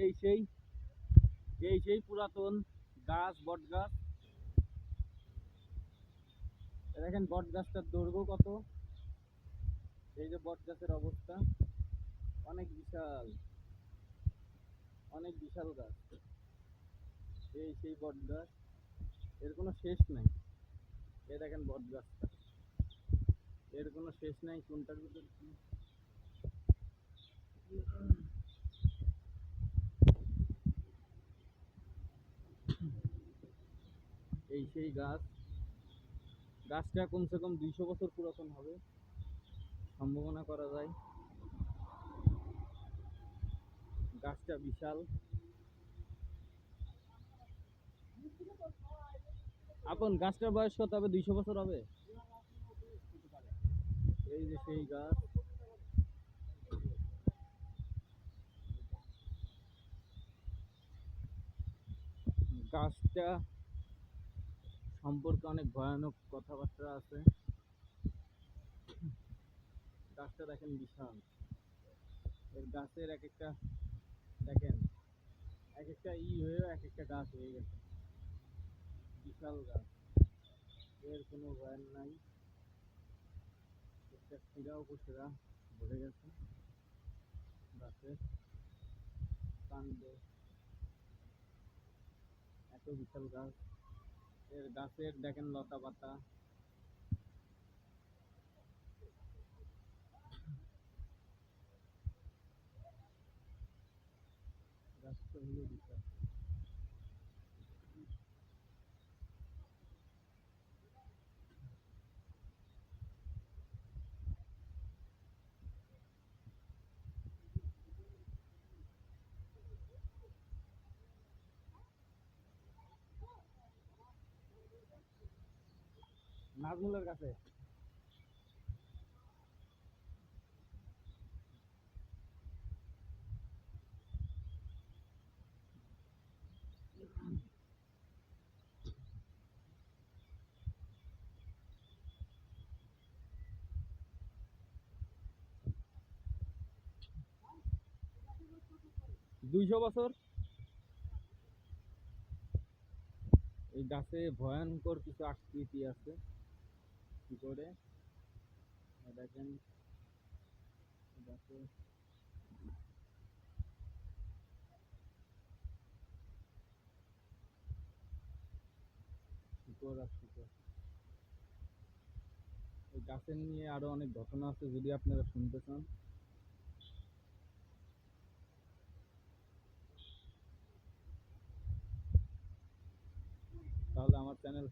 এই সেই এই সেই পুরাতন গাছ, বট গাছ। দেখেন বট গাছটার দৈর্ঘ্য কত। এই যে বট গাছের অবস্থা, অনেক বিশাল, অনেক বিশাল গাছ। এই সেই বট গাছ, এর কোনো শেষ নাই। এই দেখেন বট গাছটা, এর কোনো শেষ নাই। কোনটার ভিতর কি। এই সেই গাছ। গাছটা কমসে কম 200 বছর পুরাতন হবে, সম্ভাবনা করা যায়। গাছটা বিশাল। আপন গাছটার বয়স কত হবে? 200 বছর হবে। এই যে সেই গাছ। গাছটা সম্পর্কে অনেক ভয়ানক কথাবার্তা আছে। গাছটা দেখেন বিশাল। এর গাছের এক একটা, দেখেন এক একটা হয়ে এক একটা গাছ হয়ে গেছে। বিশাল গাছ, এর কোনো ভয়ান নাই। একটা শিরা উপশিরা ভরে গেছে গাছের কাণ্ডে। এত বিশাল গাছ। এর গাছের দেখেন লতা পাতা। গাছটা হলো বিশাল। নাজমুলের কাছে। দুইশো বছর। এই গাছে ভয়ঙ্কর কিছু আকৃতি আছে। কি করে দেখেন গাছে। শিকড় আর শিকড়। এই গাছের নিয়ে আরো অনেক ঘটনা আছে, যদি আপনারা শুনতে চান তাহলে আমার চ্যানেল